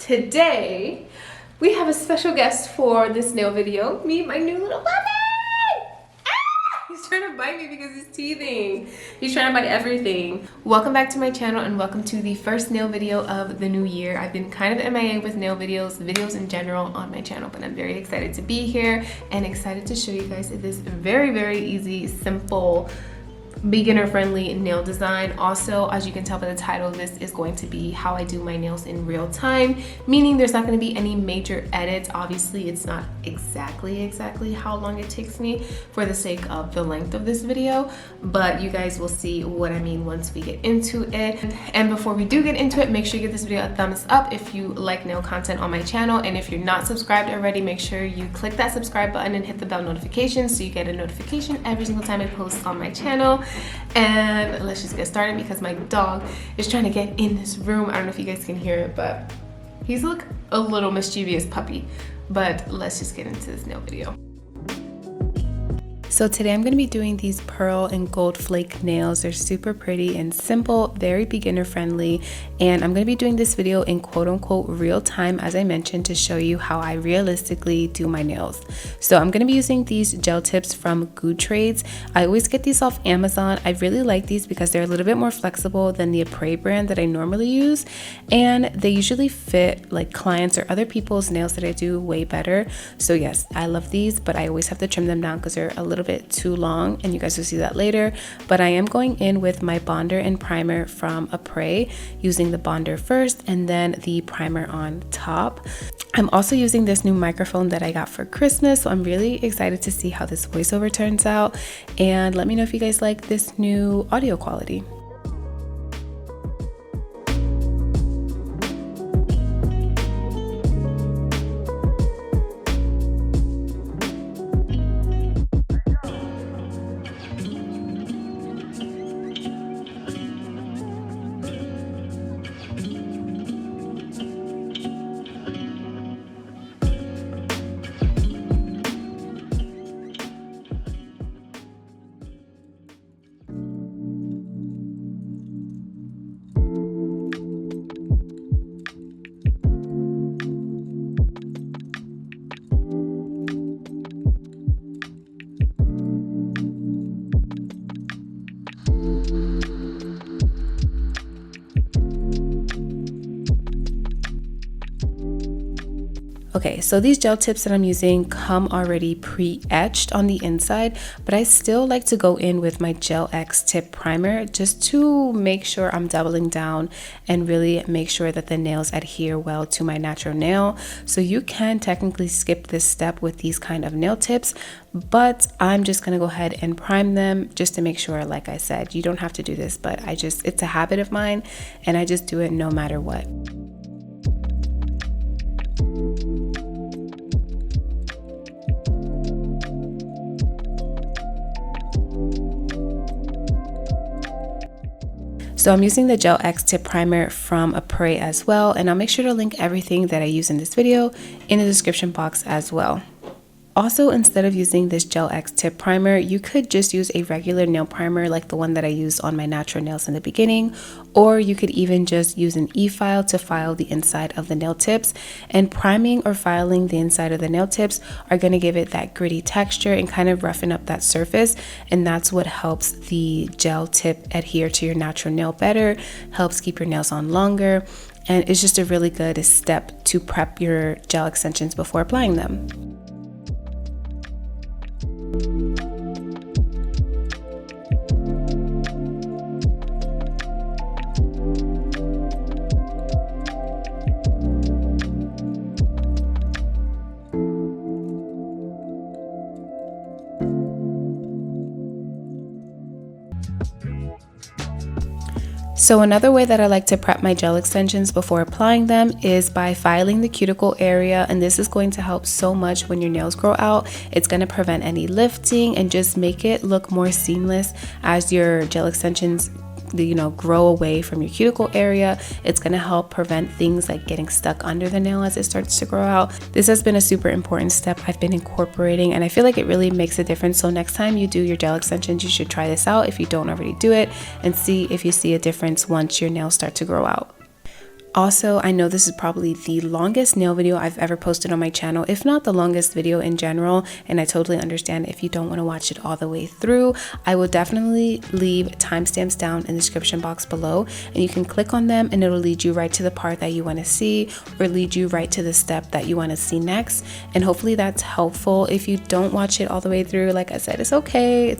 today we have a special guest for this nail video. Meet my new little puppy! He's trying to bite me because he's teething. He's trying to bite everything. Welcome back to my channel and welcome to the first nail video of the new year. I've been kind of MIA with nail videos in general on my channel, but I'm very excited to be here and excited to show you guys this very easy, simple, beginner friendly nail design. Also, as you can tell by the title, this is going to be how I do my nails in real time, meaning there's not going to be any major edits. Obviously it's not exactly how long it takes me for the sake of the length of this video, but you guys will see what I mean once we get into it. And before we do get into it, make sure you give this video a thumbs up if you like nail content on my channel, and if you're not subscribed already, make sure you click that subscribe button and hit the bell notification so you get a notification every single time I post on my channel. And let's just get started because my dog is trying to get in this room. I don't know if you guys can hear it, but he's like a little mischievous puppy. But let's just get into this nail video. So today I'm going to be doing these pearl and gold flake nails. They're super pretty and simple, very beginner friendly, and I'm going to be doing this video in quote-unquote real time, as I mentioned, to show you how I realistically do my nails. So I'm going to be using these gel tips from Good Trades. I always get these off Amazon. I really like these because they're a little bit more flexible than the Apres brand that I normally use, and they usually fit like clients or other people's nails that I do way better. So yes, I love these, but I always have to trim them down because they're a little bit too long, and you guys will see that later. But I am going in with my bonder and primer from Apres, using the bonder first and then the primer on top. I'm also using this new microphone that I got for Christmas, so I'm really excited to see how this voiceover turns out, and let me know if you guys like this new audio quality. Okay, so these gel tips that I'm using come already pre-etched on the inside, but I still like to go in with my Gel X tip primer just to make sure I'm doubling down and really make sure that the nails adhere well to my natural nail. So you can technically skip this step with these kind of nail tips, but I'm just gonna go ahead and prime them just to make sure. Like I said, you don't have to do this, but it's a habit of mine and I just do it no matter what. So I'm using the Gel X tip primer from Apres as well, and I'll make sure to link everything that I use in this video in the description box as well. Also, instead of using this Gel X tip primer, you could just use a regular nail primer like the one that I used on my natural nails in the beginning, or you could even just use an e-file to file the inside of the nail tips. And priming or filing the inside of the nail tips are going to give it that gritty texture and kind of roughen up that surface, and that's what helps the gel tip adhere to your natural nail better, helps keep your nails on longer, and it's just a really good step to prep your gel extensions before applying them. So another way that I like to prep my gel extensions before applying them is by filing the cuticle area, and this is going to help so much when your nails grow out. It's going to prevent any lifting and just make it look more seamless as your gel extensions grow away from your cuticle area. It's going to help prevent things like getting stuck under the nail as it starts to grow out. This has been a super important step I've been incorporating, and I feel like it really makes a difference. So next time you do your gel extensions, you should try this out if you don't already do it, and see if you see a difference once your nails start to grow out. Also, I know this is probably the longest nail video I've ever posted on my channel, if not the longest video in general, and I totally understand if you don't want to watch it all the way through. I will definitely leave timestamps down in the description box below, and you can click on them and it'll lead you right to the part that you want to see, or lead you right to the step that you want to see next. And hopefully that's helpful. If you don't watch it all the way through, like I said, it's okay,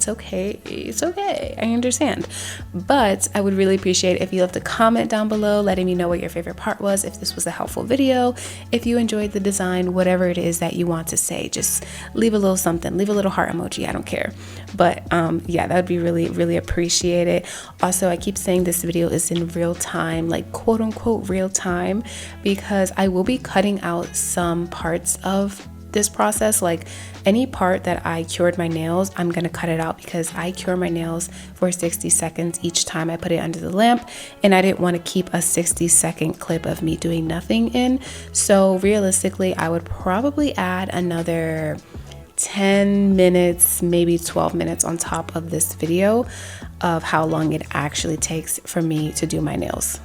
I understand. But I would really appreciate if you left a comment down below letting me know what your favorite part was, if this was a helpful video, if you enjoyed the design, whatever it is that you want to say. Just leave a little something, leave a little heart emoji, I don't care. But yeah, that would be really appreciated. Also, I keep saying this video is in real time, like quote unquote real time, because I will be cutting out some parts of this process. Like any part that I cured my nails, I'm gonna cut it out because I cure my nails for 60 seconds each time I put it under the lamp, and I didn't want to keep a 60-second clip of me doing nothing in. So realistically, I would probably add another 10 minutes, maybe 12 minutes on top of this video of how long it actually takes for me to do my nails.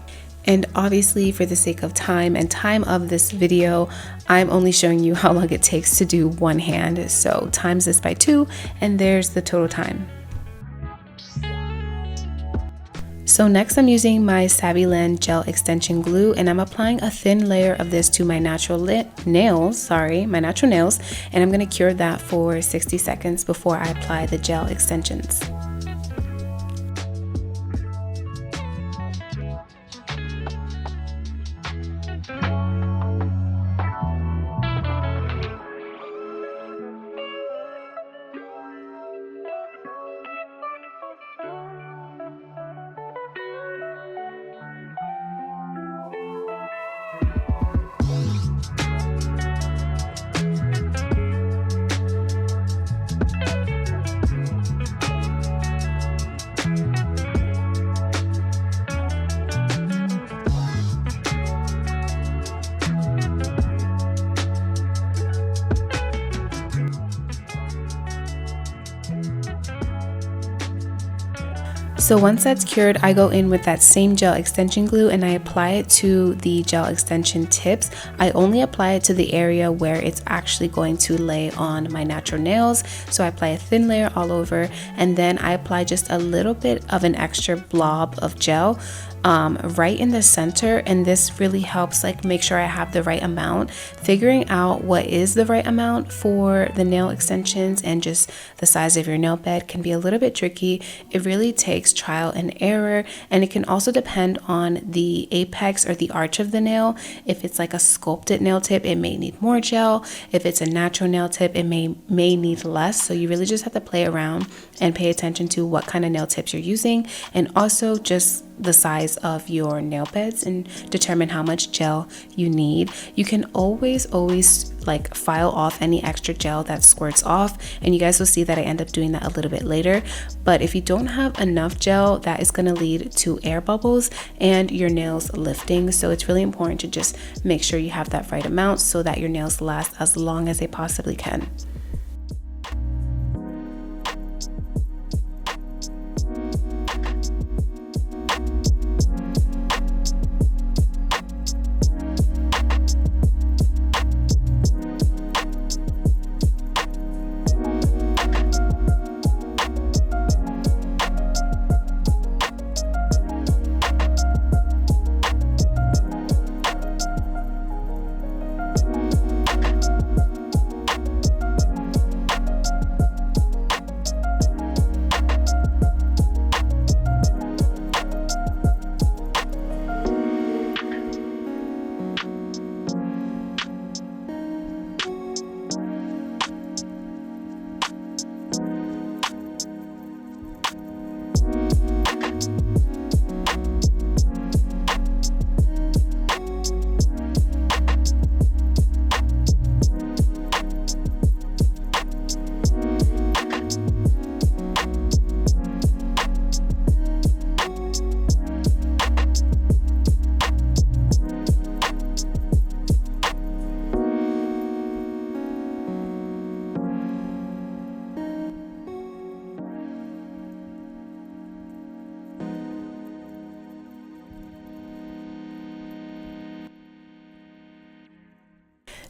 And obviously, for the sake of time and time of this video, I'm only showing you how long it takes to do one hand. So times this by 2 and there's the total time. So next I'm using my Savvyland gel extension glue, and I'm applying a thin layer of this to my natural nails, and I'm gonna cure that for 60 seconds before I apply the gel extensions. So once that's cured, I go in with that same gel extension glue and I apply it to the gel extension tips. I only apply it to the area where it's actually going to lay on my natural nails. So I apply a thin layer all over, and then I apply just a little bit of an extra blob of gel right in the center, and this really helps like make sure I have the right amount. Figuring out what is the right amount for the nail extensions and just the size of your nail bed can be a little bit tricky. It really takes trial and error, and it can also depend on the apex or the arch of the nail. If it's like a sculpted nail tip, it may need more gel. If it's a natural nail tip, it may need less. So you really just have to play around and pay attention to what kind of nail tips you're using, and also just the size of your nail beds, and determine how much gel you need. You can always like file off any extra gel that squirts off, and you guys will see that I end up doing that a little bit later. But if you don't have enough gel, that is going to lead to air bubbles and your nails lifting. So it's really important to just make sure you have that right amount so that your nails last as long as they possibly can.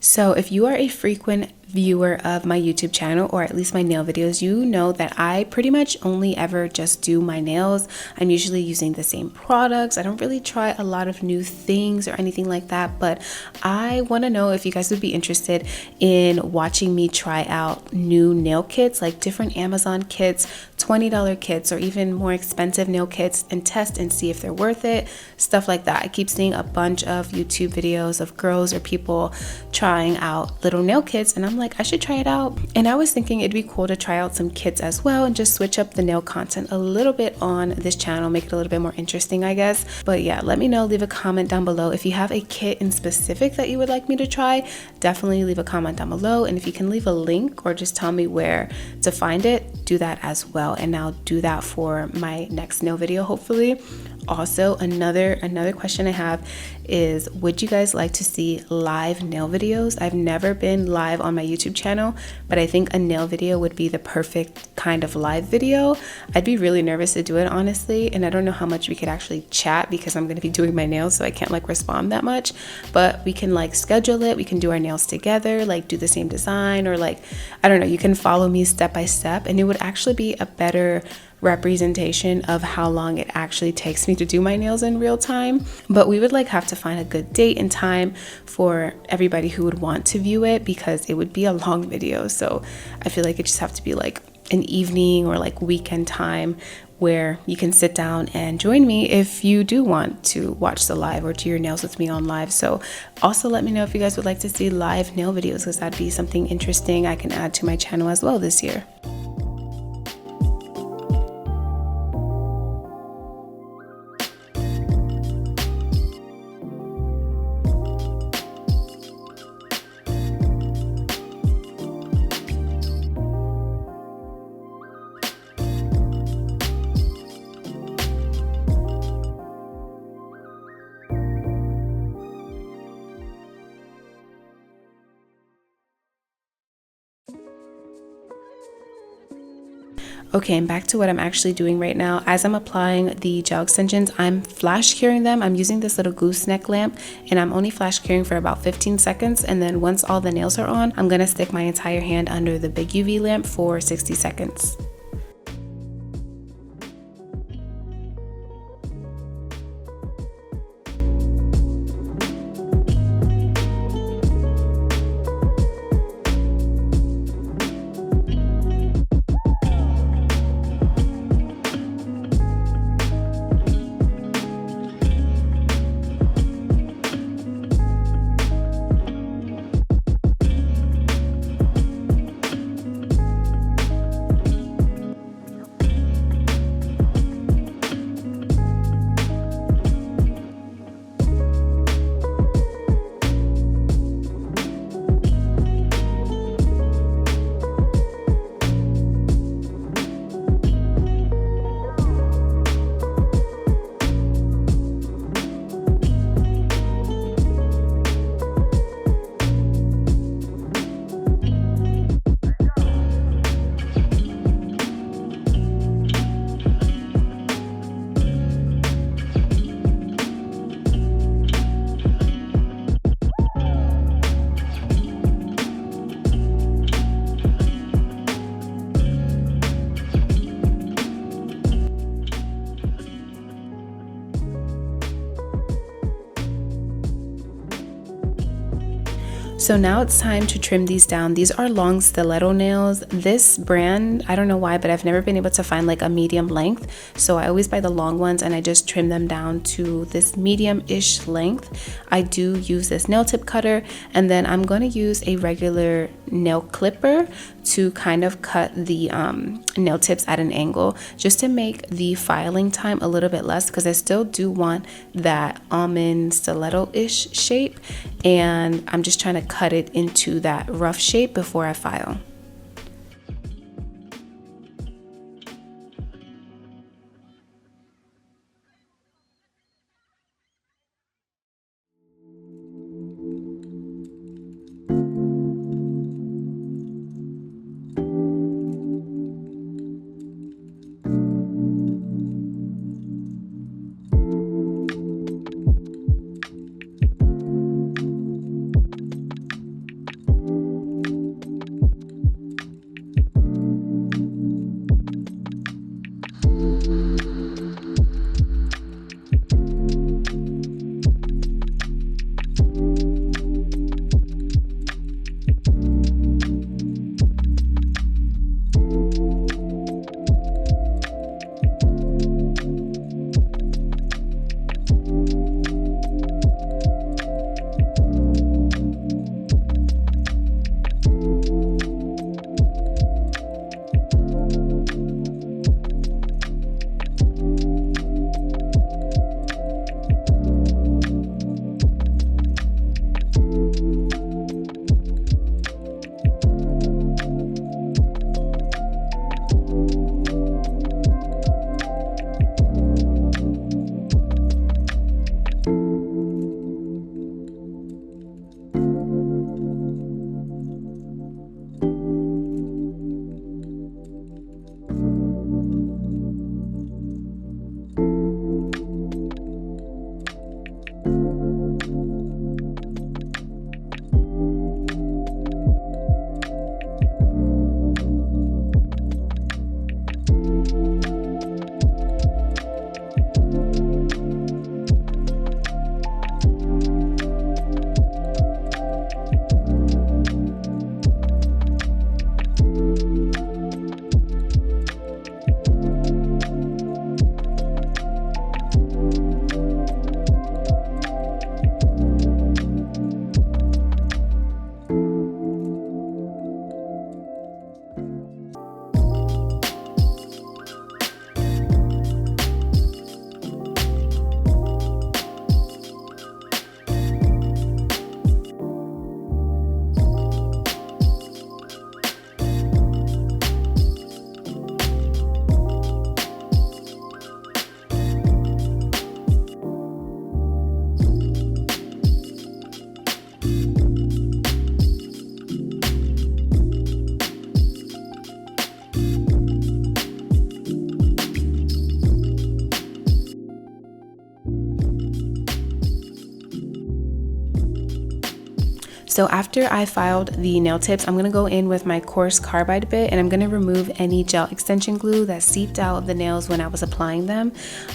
So if you are a frequent viewer of my YouTube channel, or at least my nail videos, you know that I pretty much only ever just do my nails. I'm usually using the same products. I don't really try a lot of new things or anything like that, but I want to know if you guys would be interested in watching me try out new nail kits, like different Amazon kits, $20 kits, or even more expensive nail kits, and test and see if they're worth it, stuff like that. I keep seeing a bunch of YouTube videos of girls or people trying out little nail kits, and I'm like, I should try it out. And I was thinking it'd be cool to try out some kits as well and just switch up the nail content a little bit on this channel, make it a little bit more interesting, I guess. But yeah, let me know, leave a comment down below if you have a kit in specific that you would like me to try. Definitely leave a comment down below, and if you can leave a link or just tell me where to find it, do that as well, and I'll do that for my next nail video, hopefully. Also, another question I have is, would you guys like to see live nail videos? I've never been live on my YouTube channel, but I think a nail video would be the perfect kind of live video. I'd be really nervous to do it, honestly, and I don't know how much we could actually chat because I'm going to be doing my nails, so I can't like respond that much. But we can like schedule it, we can do our nails together, like do the same design, or like, I don't know, you can follow me step by step, and it would actually be a better representation of how long it actually takes me to do my nails in real time. But we would like have to find a good date and time for everybody who would want to view it, because it would be a long video. So I feel like it just have to be like an evening or like weekend time where you can sit down and join me if you do want to watch the live or do your nails with me on live. So also let me know if you guys would like to see live nail videos, because that'd be something interesting I can add to my channel as well this year. Okay, and back to what I'm actually doing right now. As I'm applying the gel extensions, I'm flash curing them. I'm using this little gooseneck lamp, and I'm only flash curing for about 15 seconds. And then once all the nails are on, I'm gonna stick my entire hand under the big UV lamp for 60 seconds. So now it's time to trim these down. These are long stiletto nails. This brand, I don't know why, but I've never been able to find like a medium length. So I always buy the long ones and I just trim them down to this medium-ish length. I do use this nail tip cutter, and then I'm going to use a regular nail clipper to kind of cut the nail tips at an angle, just to make the filing time a little bit less, because I still do want that almond stiletto-ish shape, and I'm just trying to cut it into that rough shape before I file. So after I filed the nail tips, I'm going to go in with my coarse carbide bit and I'm going to remove any gel extension glue that seeped out of the nails when I was applying them.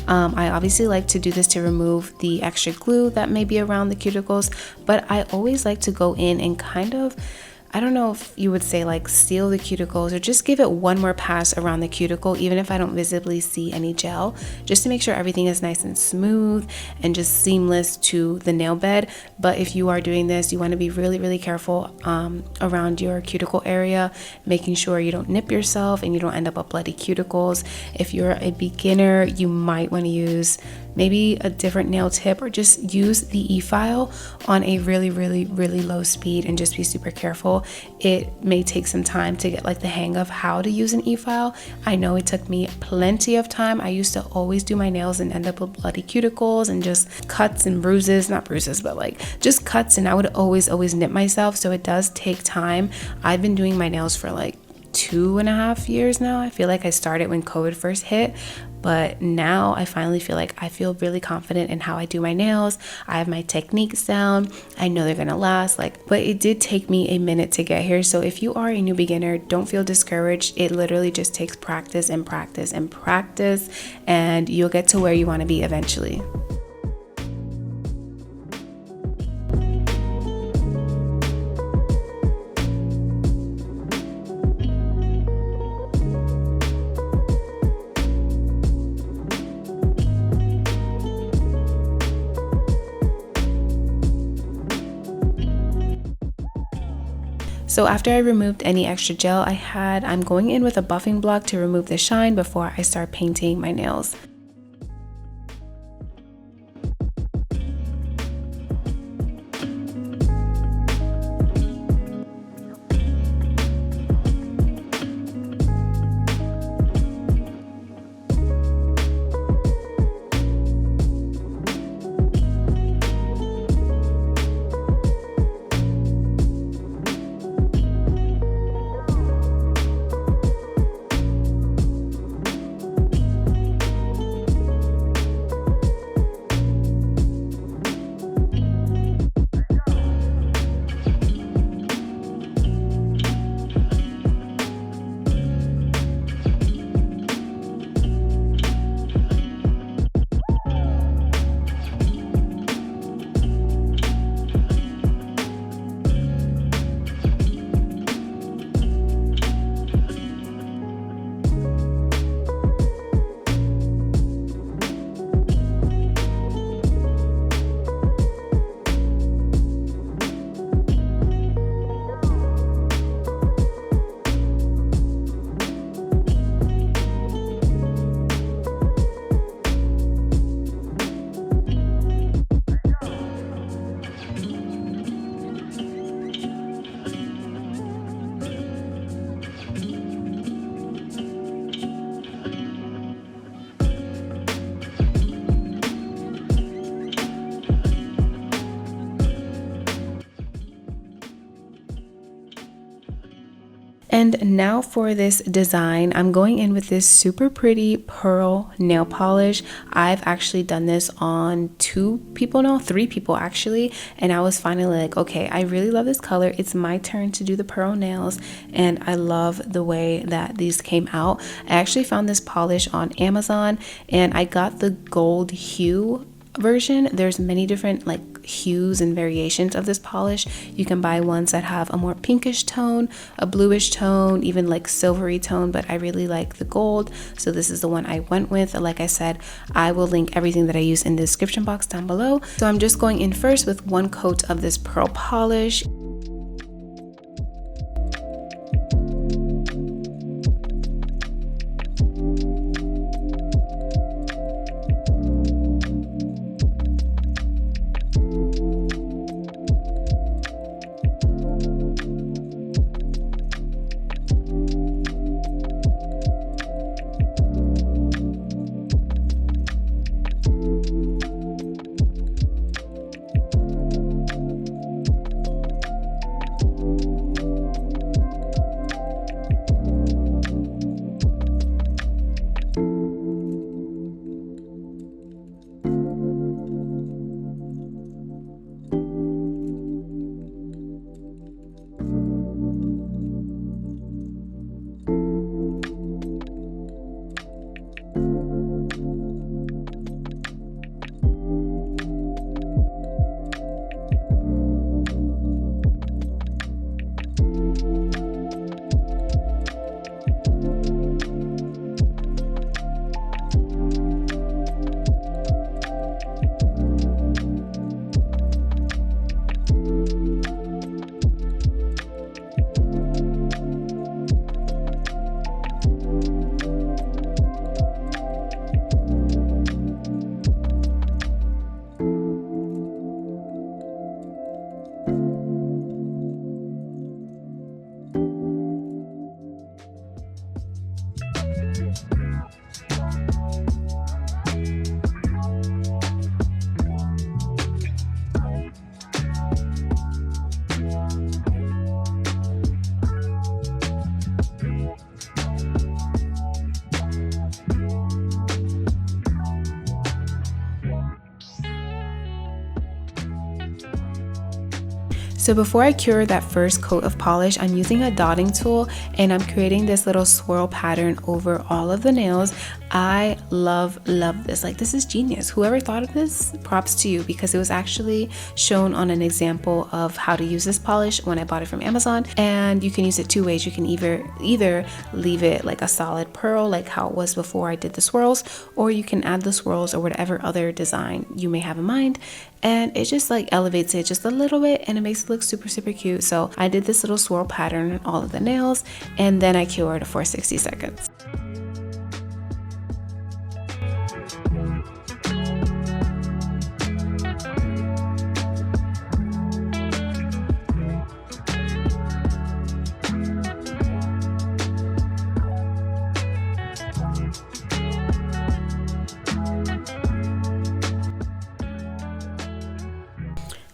I obviously like to do this to remove the extra glue that may be around the cuticles, but I always like to go in and kind of, I don't know if you would say like seal the cuticles or just give it one more pass around the cuticle, even if I don't visibly see any gel, just to make sure everything is nice and smooth and just seamless to the nail bed. But if you are doing this, you want to be really, really careful around your cuticle area, making sure you don't nip yourself and you don't end up with bloody cuticles. If you're a beginner, you might want to use maybe a different nail tip or just use the e-file on a really, really, really low speed and just be super careful. It may take some time to get like the hang of how to use an e-file. I know it took me plenty of time. I used to always do my nails and end up with bloody cuticles and just cuts and bruises, not bruises, but like just cuts, and I would always nip myself. So it does take time. I've been doing my nails for like 2.5 years now. I feel like I started when COVID first hit, but now I finally feel like I feel really confident in how I do my nails. I have my techniques down. I know they're gonna last, but it did take me a minute to get here. So if you are a new beginner, don't feel discouraged. It literally just takes practice and practice and practice, and you'll get to where you want to be eventually. So after I removed any extra gel I had, I'm going in with a buffing block to remove the shine before I start painting my nails. And now for this design, I'm going in with this super pretty pearl nail polish. I've actually done this on 3 people actually, and I was finally like, okay, I really love this color. It's my turn to do the pearl nails, and I love the way that these came out. I actually found this polish on Amazon, and I got the gold hue version. There's many different hues and variations of this polish. You can buy ones that have a more pinkish tone, a bluish tone, even silvery tone, but I really like the gold, so this is the one I went with. Like I said, I will link everything that I use in the description box down below. So I'm just going in first with 1 coat of this pearl polish. So before I cure that first coat of polish, I'm using a dotting tool and I'm creating this little swirl pattern over all of the nails. I love this. Like, this is genius. Whoever thought of this, props to you, because it was actually shown on an example of how to use this polish when I bought it from Amazon. And you can use it two ways. You can either leave it like a solid pearl, like how it was before I did the swirls, or you can add the swirls or whatever other design you may have in mind, and it just like elevates it just a little bit and it makes it look super cute. So I did this little swirl pattern on all of the nails, and then I cured for 60 seconds.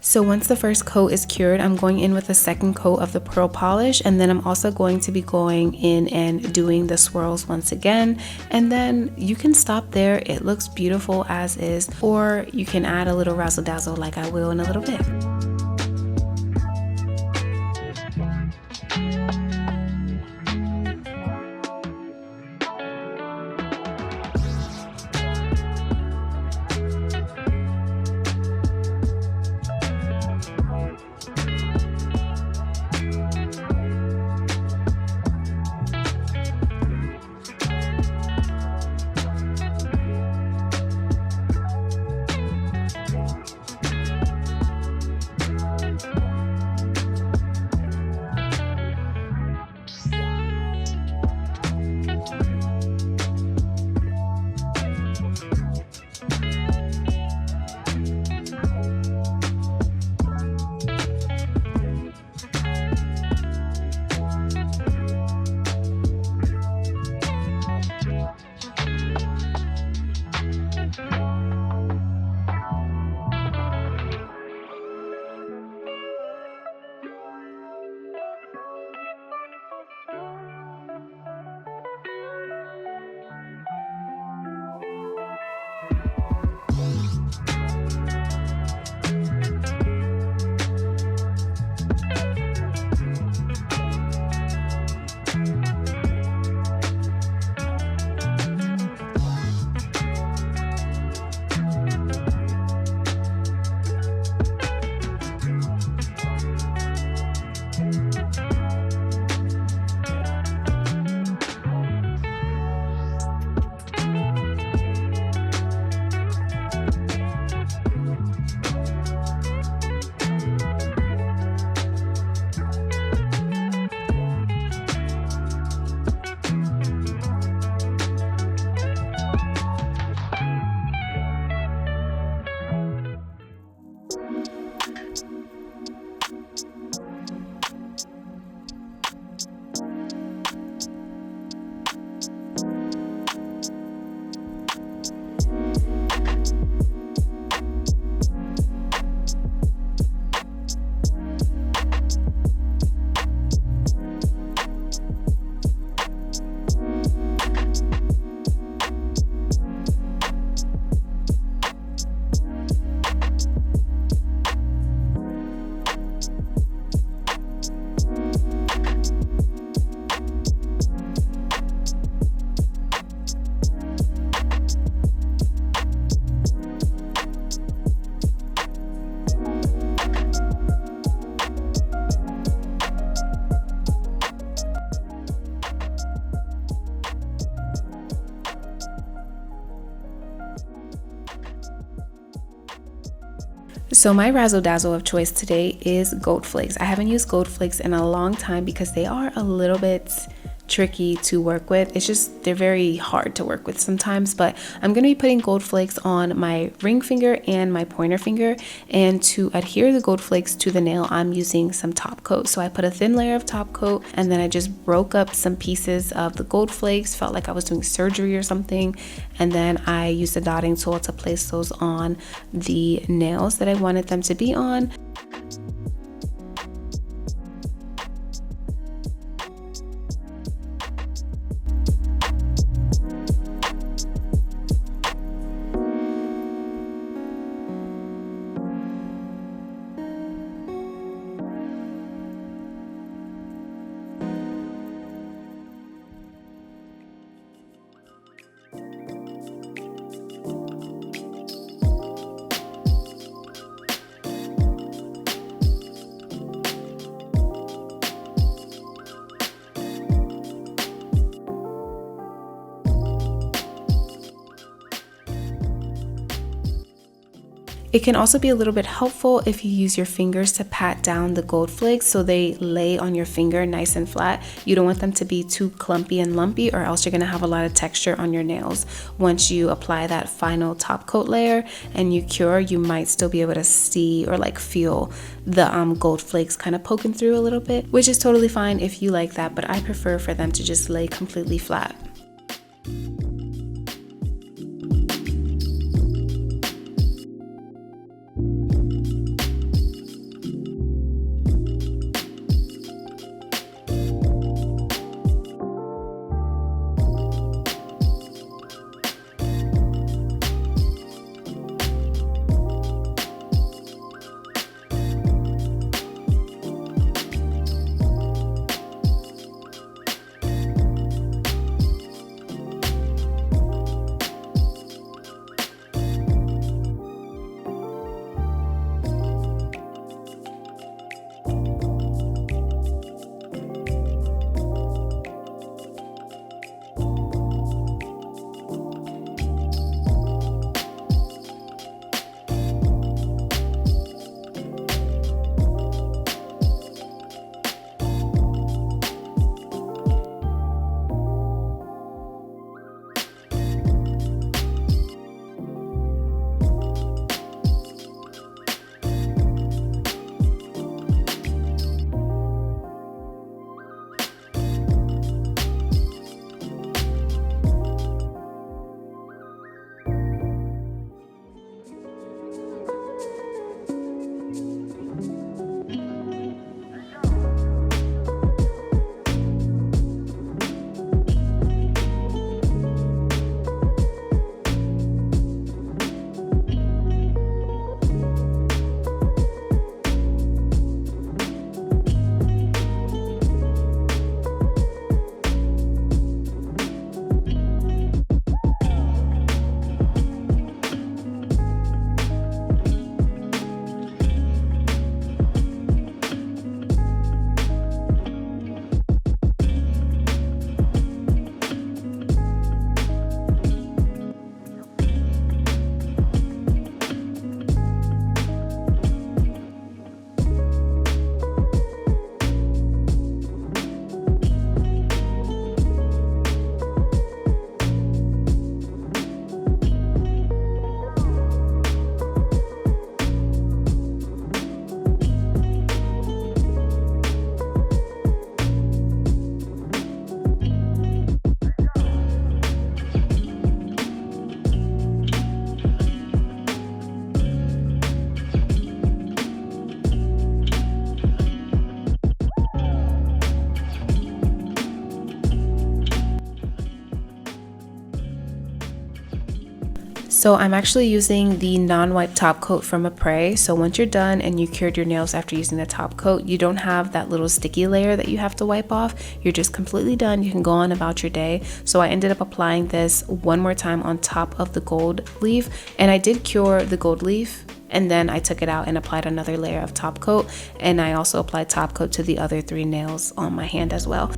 So once the first coat is cured, I'm going in with a second coat of the pearl polish, and then I'm also going to be going in and doing the swirls once again. And then you can stop there. It looks beautiful as is, or you can add a little razzle dazzle like I will in a little bit. So my razzle dazzle of choice today is gold flakes. I haven't used gold flakes in a long time because they are a little bit tricky to work with. It's just, they're very hard to work with sometimes, but I'm going to be putting gold flakes on my ring finger and my pointer finger, and to adhere the gold flakes to the nail, I'm using some top coat. So I put a thin layer of top coat, and then I just broke up some pieces of the gold flakes, felt like I was doing surgery or something, and then I used a dotting tool to place those on the nails that I wanted them to be on. It can also be a little bit helpful if you use your fingers to pat down the gold flakes so they lay on your finger nice and flat. You don't want them to be too clumpy and lumpy, or else you're gonna have a lot of texture on your nails. Once you apply that final top coat layer and you cure, you might still be able to see or like feel the gold flakes kind of poking through a little bit, which is totally fine if you like that, but I prefer for them to just lay completely flat. So I'm actually using the non-wipe top coat from Apres. So once you're done and you cured your nails after using the top coat, you don't have that little sticky layer that you have to wipe off. You're just completely done. You can go on about your day. So I ended up applying this one more time on top of the gold leaf, and I did cure the gold leaf, and then I took it out and applied another layer of top coat, and I also applied top coat to the other 3 nails on my hand as well.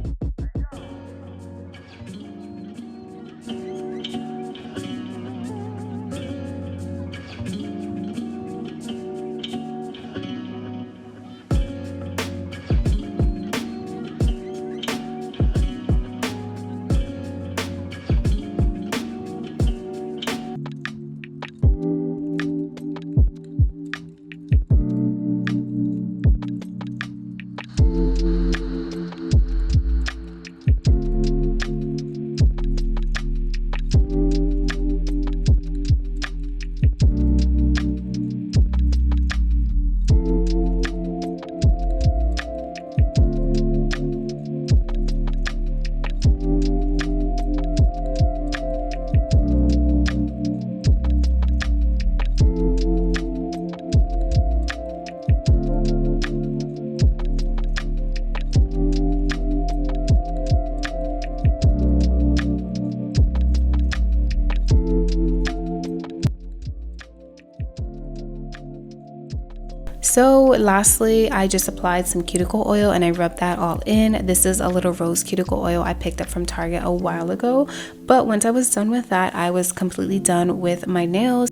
So lastly, I just applied some cuticle oil and I rubbed that all in. This is a little rose cuticle oil I picked up from Target a while ago. But once I was done with that, I was completely done with my nails.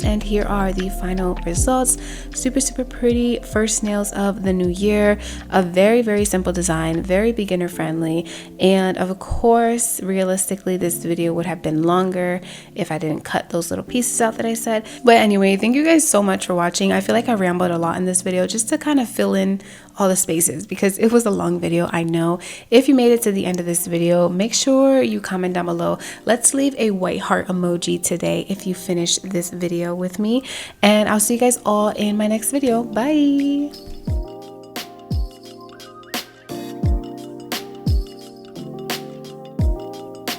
and here are the final results. Super pretty first nails of the new year. A very simple design, very beginner friendly, and of course realistically this video would have been longer if I didn't cut those little pieces out that I said. But anyway, thank you guys so much for watching. I feel like I rambled a lot in this video just to kind of fill in all the spaces because it was a long video, I know. If you made it to the end of this video, make sure you comment down below. Let's leave a white heart emoji today if you finish this video with me, and I'll see you guys all in my next video. Bye.